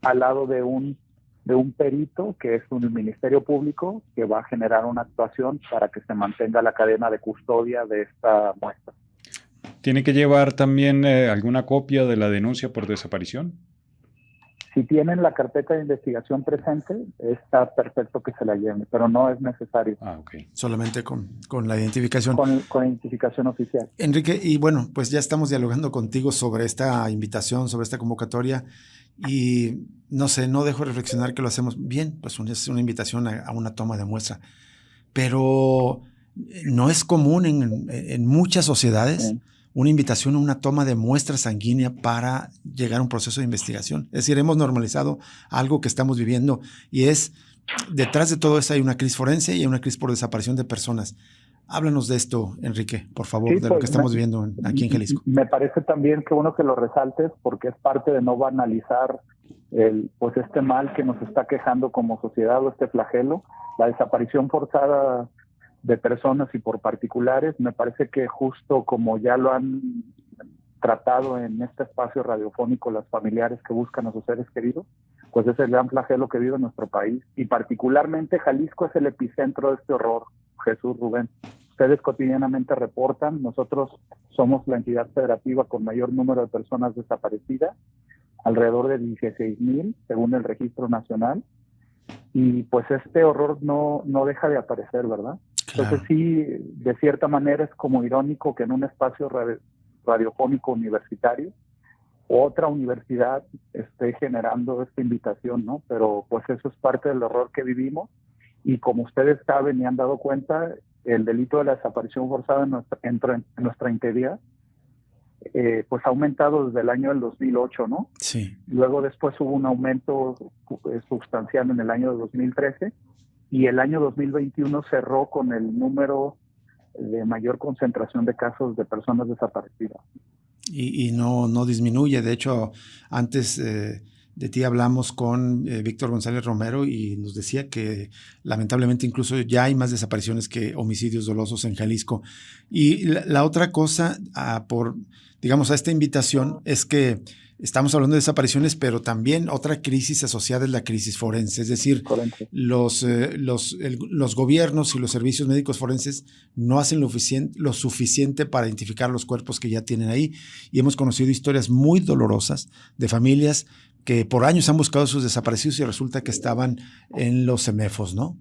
al lado de un perito, que es un ministerio público, que va a generar una actuación para que se mantenga la cadena de custodia de esta muestra. ¿Tiene que llevar también alguna copia de la denuncia por desaparición? Si tienen la carpeta de investigación presente, está perfecto que se la lleven, pero no es necesario. Okay. Solamente con la identificación. Con identificación oficial. Enrique, y bueno, pues ya estamos dialogando contigo sobre esta invitación, sobre esta convocatoria, y no sé, no dejo de reflexionar que lo hacemos bien, pues es una invitación a una toma de muestra, pero no es común en muchas sociedades una invitación a una toma de muestra sanguínea para llegar a un proceso de investigación. Es decir, hemos normalizado algo que estamos viviendo y detrás de todo eso hay una crisis forense y hay una crisis por desaparición de personas. Háblanos de esto, Enrique, por favor, sí, de lo que estamos viviendo aquí en Jalisco. Me parece también que bueno que lo resaltes porque es parte de no banalizar pues este mal que nos está quejando como sociedad o este flagelo, la desaparición forzada de personas y por particulares. Me parece que justo como ya lo han tratado en este espacio radiofónico las familiares que buscan a sus seres queridos, pues es el gran flagelo que vive nuestro país y particularmente Jalisco es el epicentro de este horror. Jesús, Rubén, ustedes cotidianamente reportan, nosotros somos la entidad federativa con mayor número de personas desaparecidas, alrededor de 16,000 según el registro nacional, y pues este horror no deja de aparecer, ¿verdad? Claro. Entonces sí, de cierta manera es como irónico que en un espacio radiofónico universitario otra universidad esté generando esta invitación, ¿no? Pero pues eso es parte del horror que vivimos y como ustedes saben y han dado cuenta, el delito de la desaparición forzada en nuestra integridad pues ha aumentado desde el año del 2008, ¿no? Sí. Luego después hubo un aumento sustancial en el año de 2013 y el año 2021 cerró con el número de mayor concentración de casos de personas desaparecidas. Y no disminuye. De hecho, antes de ti hablamos con Víctor González Romero y nos decía que lamentablemente incluso ya hay más desapariciones que homicidios dolosos en Jalisco. Y la otra cosa, digamos, a esta invitación es que estamos hablando de desapariciones, pero también otra crisis asociada es la crisis forense. Es decir, los gobiernos y los servicios médicos forenses no hacen lo suficiente para identificar los cuerpos que ya tienen ahí. Y hemos conocido historias muy dolorosas de familias que por años han buscado a sus desaparecidos y resulta que estaban en los CEMEFOS, ¿no?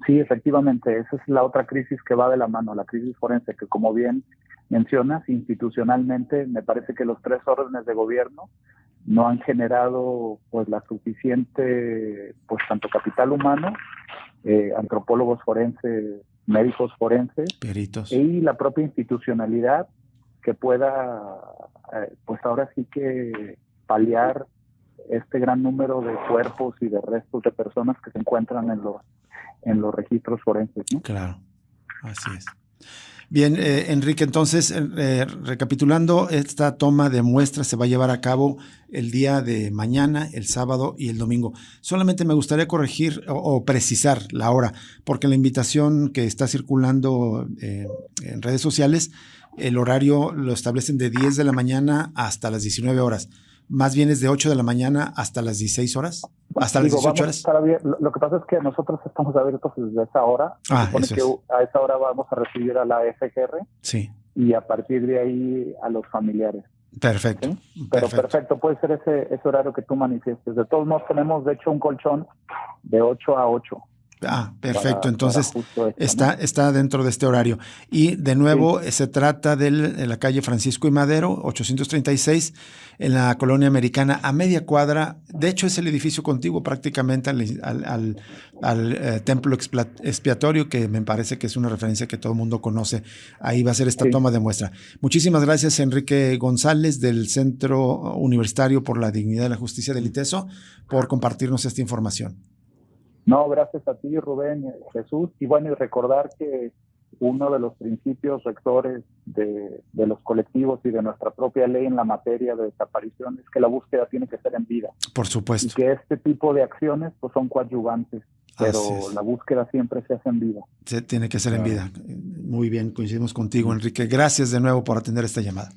Sí, efectivamente. Esa es la otra crisis que va de la mano, la crisis forense, que como bien mencionas, institucionalmente, me parece que los 3 órdenes de gobierno no han generado pues la suficiente, pues tanto capital humano, antropólogos forenses, médicos forenses, peritos, y la propia institucionalidad que pueda, pues ahora sí que paliar este gran número de cuerpos y de restos de personas que se encuentran en los registros forenses, ¿no? Claro, así es. Bien, Enrique, entonces, recapitulando, esta toma de muestras se va a llevar a cabo el día de mañana, el sábado y el domingo. Solamente me gustaría corregir o precisar la hora, porque la invitación que está circulando en redes sociales, el horario lo establecen de 10 de la mañana hasta las 19 horas. Más bien es de 8 de la mañana hasta las 16 horas, hasta las 18 horas. Lo que pasa es que nosotros estamos abiertos desde esa hora. Se supone que a esa hora vamos a recibir a la FGR, sí, y a partir de ahí a los familiares. Perfecto. ¿Sí? Pero perfecto, puede ser ese horario que tú manifiestes. De todos modos, tenemos de hecho un colchón de 8 a 8. Perfecto. Entonces está dentro de este horario. Y de nuevo se trata de la calle Francisco y Madero, 836, en la colonia Americana, a media cuadra. De hecho, es el edificio contiguo prácticamente al templo expiatorio, que me parece que es una referencia que todo el mundo conoce. Ahí va a ser esta toma de muestra. Muchísimas gracias, Enrique González, del Centro Universitario por la Dignidad y la Justicia del ITESO, por compartirnos esta información. No, gracias a ti, Rubén, Jesús. Y bueno, y recordar que uno de los principios rectores de los colectivos y de nuestra propia ley en la materia de desaparición es que la búsqueda tiene que ser en vida. Por supuesto. Y que este tipo de acciones pues son coadyuvantes, pero la búsqueda siempre se hace en vida. Se tiene que ser en vida. Muy bien, coincidimos contigo, Enrique. Gracias de nuevo por atender esta llamada.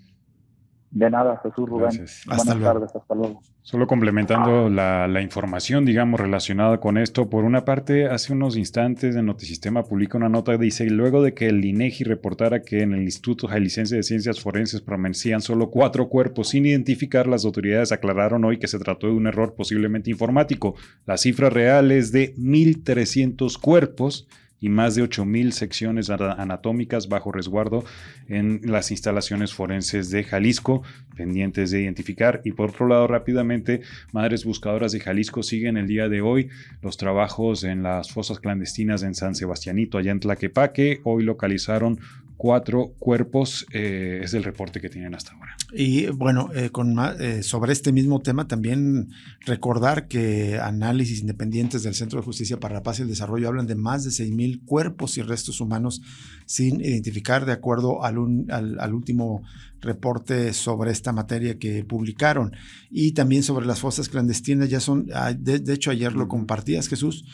De nada, Jesús, Rubén. Gracias. Buenas tardes, hasta luego. Solo complementando la información, digamos, relacionada con esto, por una parte, hace unos instantes el Notisistema publica una nota que dice: luego de que el INEGI reportara que en el Instituto Jalisciense de Ciencias Forenses permanecían solo 4 cuerpos sin identificar, las autoridades aclararon hoy que se trató de un error posiblemente informático. La cifra real es de 1,300 cuerpos y más de 8,000 secciones anatómicas bajo resguardo en las instalaciones forenses de Jalisco, pendientes de identificar. Y por otro lado, rápidamente, Madres Buscadoras de Jalisco siguen el día de hoy los trabajos en las fosas clandestinas en San Sebastianito, allá en Tlaquepaque. Hoy localizaron 4 cuerpos, es el reporte que tienen hasta ahora. Y bueno, sobre este mismo tema también recordar que análisis independientes del Centro de Justicia para la Paz y el Desarrollo hablan de más de 6,000 cuerpos y restos humanos sin identificar, de acuerdo al último reporte sobre esta materia que publicaron. Y también sobre las fosas clandestinas, ya son, de hecho ayer lo compartías, Jesús,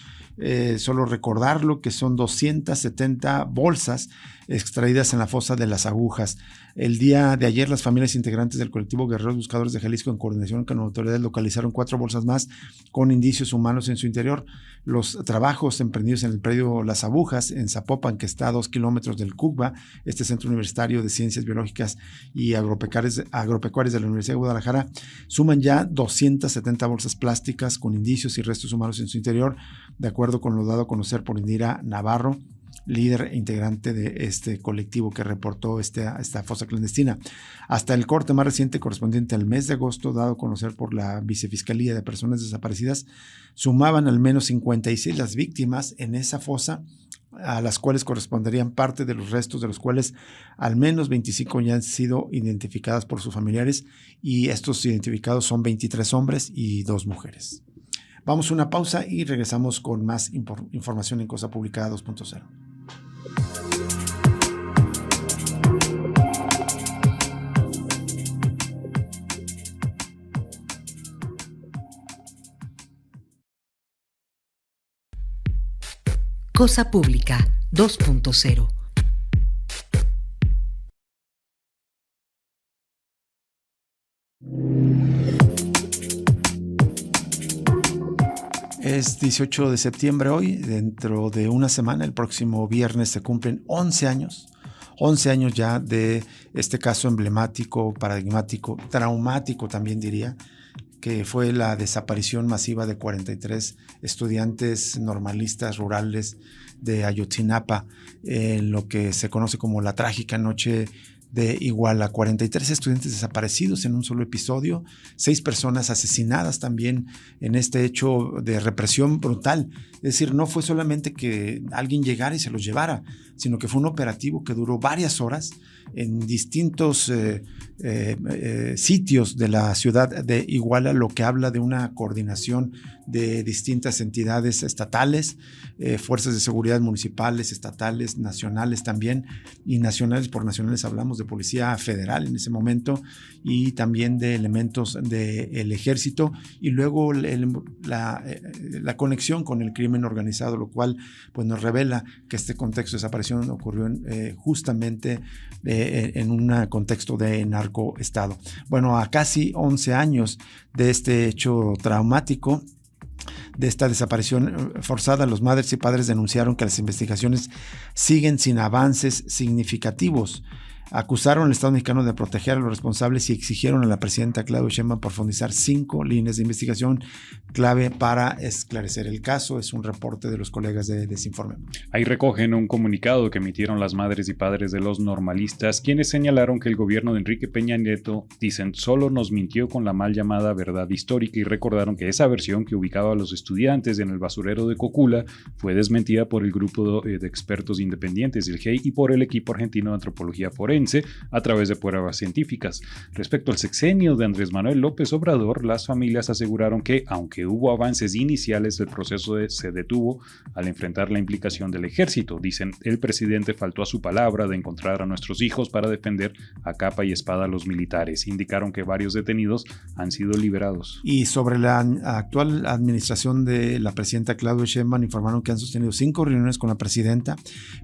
solo recordarlo, que son 270 bolsas extraídas en la fosa de las Agujas. El día de ayer, las familias integrantes del colectivo Guerreros Buscadores de Jalisco, en coordinación con autoridades, localizaron 4 bolsas más con indicios humanos en su interior. Los trabajos emprendidos en el predio Las Agujas, en Zapopan, que está a 2 kilómetros del CUCBA, este Centro Universitario de Ciencias Biológicas y Agropecuarias de la Universidad de Guadalajara, suman ya 270 bolsas plásticas con indicios y restos humanos en su interior, de acuerdo con lo dado a conocer por Indira Navarro, líder e integrante de este colectivo que reportó esta fosa clandestina. Hasta el corte más reciente, correspondiente al mes de agosto, dado a conocer por la Vicefiscalía de Personas Desaparecidas, sumaban al menos 56 las víctimas en esa fosa, a las cuales corresponderían parte de los restos, de los cuales al menos 25 ya han sido identificadas por sus familiares, y estos identificados son 23 hombres y 2 mujeres. Vamos a una pausa y regresamos con más información en Cosa Pública 2.0. Cosa Pública 2.0. Es 18 de septiembre hoy. Dentro de una semana, el próximo viernes, se cumplen 11 años. 11 años ya de este caso emblemático, paradigmático, traumático también diría, que fue la desaparición masiva de 43 estudiantes normalistas rurales de Ayotzinapa, en lo que se conoce como la trágica noche de Iguala. 43 estudiantes desaparecidos en un solo episodio, 6 personas asesinadas también en este hecho de represión brutal. Es decir, no fue solamente que alguien llegara y se los llevara, sino que fue un operativo que duró varias horas en distintos sitios de la ciudad de Iguala, lo que habla de una coordinación de distintas entidades estatales, fuerzas de seguridad municipales, estatales, nacionales también, y nacionales, por nacionales hablamos de Policía Federal en ese momento, y también de elementos del ejército, y luego la conexión con el crimen organizado, lo cual pues nos revela que este contexto de desaparición ocurrió justamente en un contexto de narcoestado. Bueno, a casi 11 años de este hecho traumático, de esta desaparición forzada, los madres y padres denunciaron que las investigaciones siguen sin avances significativos. Acusaron al Estado mexicano de proteger a los responsables y exigieron a la presidenta Claudia Sheinbaum profundizar 5 líneas de investigación clave para esclarecer el caso. Es un reporte de los colegas de Desinforme. Ahí recogen un comunicado que emitieron las madres y padres de los normalistas, quienes señalaron que el gobierno de Enrique Peña Nieto, dicen, solo nos mintió con la mal llamada verdad histórica, y recordaron que esa versión que ubicaba a los estudiantes en el basurero de Cocula fue desmentida por el grupo de expertos independientes, el GEI, y por el equipo argentino de antropología forense a través de pruebas científicas. Respecto al sexenio de Andrés Manuel López Obrador, las familias aseguraron que, aunque hubo avances iniciales, el proceso se detuvo al enfrentar la implicación del ejército. Dicen, el presidente faltó a su palabra de encontrar a nuestros hijos para defender a capa y espada a los militares. Indicaron que varios detenidos han sido liberados. Y sobre la actual administración de la presidenta Claudia Sheinbaum, informaron que han sostenido 5 reuniones con la presidenta,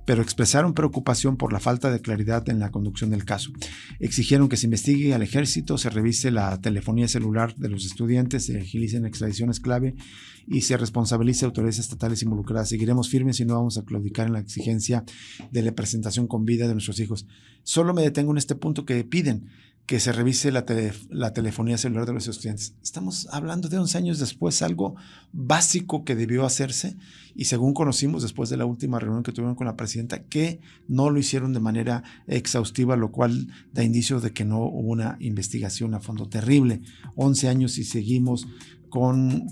pero expresaron preocupación por la falta de claridad en la conducción del caso. Exigieron que se investigue al ejército, se revise la telefonía celular de los estudiantes, se agilicen extradiciones clave y se responsabilice a autoridades estatales involucradas. Seguiremos firmes y no vamos a claudicar en la exigencia de la presentación con vida de nuestros hijos. Solo me detengo en este punto que piden que se revise la telefonía celular de los estudiantes. Estamos hablando de 11 años después, algo básico que debió hacerse, y según conocimos después de la última reunión que tuvieron con la presidenta, que no lo hicieron de manera exhaustiva, lo cual da indicio de que no hubo una investigación a fondo. Terrible, 11 años y seguimos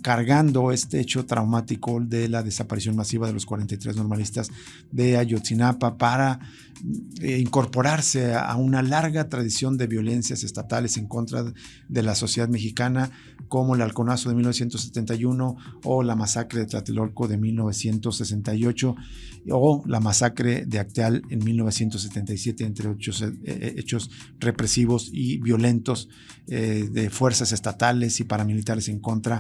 cargando este hecho traumático de la desaparición masiva de los 43 normalistas de Ayotzinapa para incorporarse a una larga tradición de violencias estatales en contra de la sociedad mexicana, como el Halconazo de 1971 o la masacre de Tlatelolco de 1968 o la masacre de Acteal en 1977, entre hechos represivos y violentos de fuerzas estatales y paramilitares en contra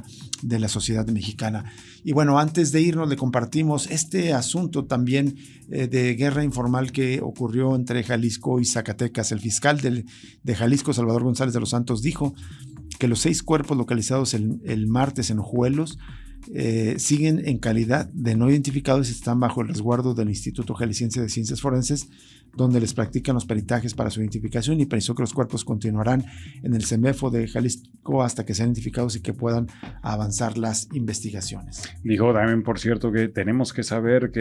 de la sociedad mexicana. Y bueno, antes de irnos le compartimos este asunto también de guerra informal que ocurrió entre Jalisco y Zacatecas. El fiscal de Jalisco, Salvador González de los Santos, dijo que los 6 cuerpos localizados el martes en Ojuelos siguen en calidad de no identificados y están bajo el resguardo del Instituto Jalisciense de Ciencias Forenses, donde les practican los peritajes para su identificación, y precisó que los cuerpos continuarán en el CEMEFO de Jalisco hasta que sean identificados y que puedan avanzar las investigaciones. Dijo también, por cierto, que tenemos que saber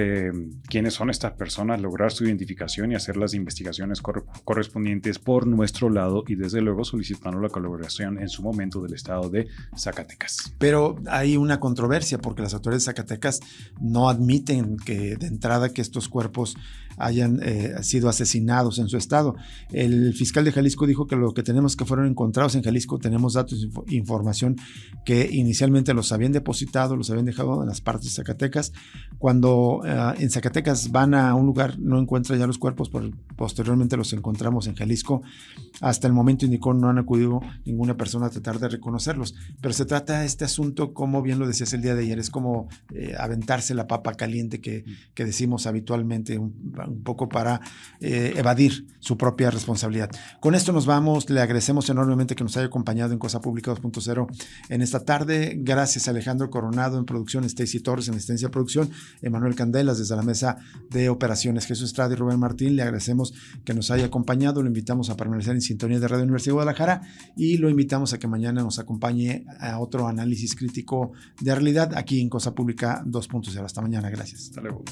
quiénes son estas personas, lograr su identificación y hacer las investigaciones correspondientes por nuestro lado, y desde luego solicitando la colaboración en su momento del estado de Zacatecas. Pero hay una controversia porque las autoridades de Zacatecas no admiten que de entrada que estos cuerpos hayan sido asesinados en su estado. El fiscal de Jalisco dijo que lo que tenemos que fueron encontrados en Jalisco, tenemos datos e información que inicialmente los habían depositado, los habían dejado en las partes de Zacatecas. Cuando en Zacatecas van a un lugar, no encuentran ya los cuerpos, posteriormente los encontramos en Jalisco. Hasta el momento, indicó, no han acudido ninguna persona a tratar de reconocerlos. Pero se trata de este asunto, como bien lo decías el día de ayer, es como aventarse la papa caliente que decimos habitualmente, un poco para evadir su propia responsabilidad. Con esto nos vamos. Le agradecemos enormemente que nos haya acompañado en Cosa Pública 2.0 en esta tarde. Gracias a Alejandro Coronado en producción, Stacy Torres en asistencia de producción, Emanuel Candelas desde la mesa de operaciones, Jesús Estrada y Rubén Martín. Le agradecemos que nos haya acompañado. Lo invitamos a permanecer en sintonía de Radio Universidad de Guadalajara y lo invitamos a que mañana nos acompañe a otro análisis crítico de realidad aquí en Cosa Pública 2.0. Hasta mañana. Gracias. Hasta luego.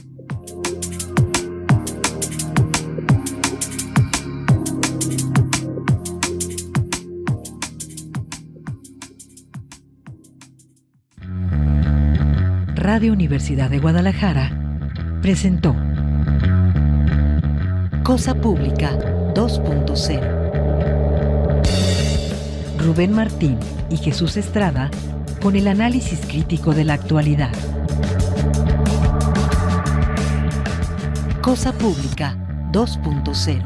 Radio Universidad de Guadalajara presentó Cosa Pública 2.0. Rubén Martín y Jesús Estrada con el análisis crítico de la actualidad. Cosa Pública 2.0.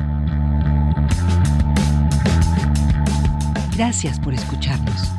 Gracias por escucharnos.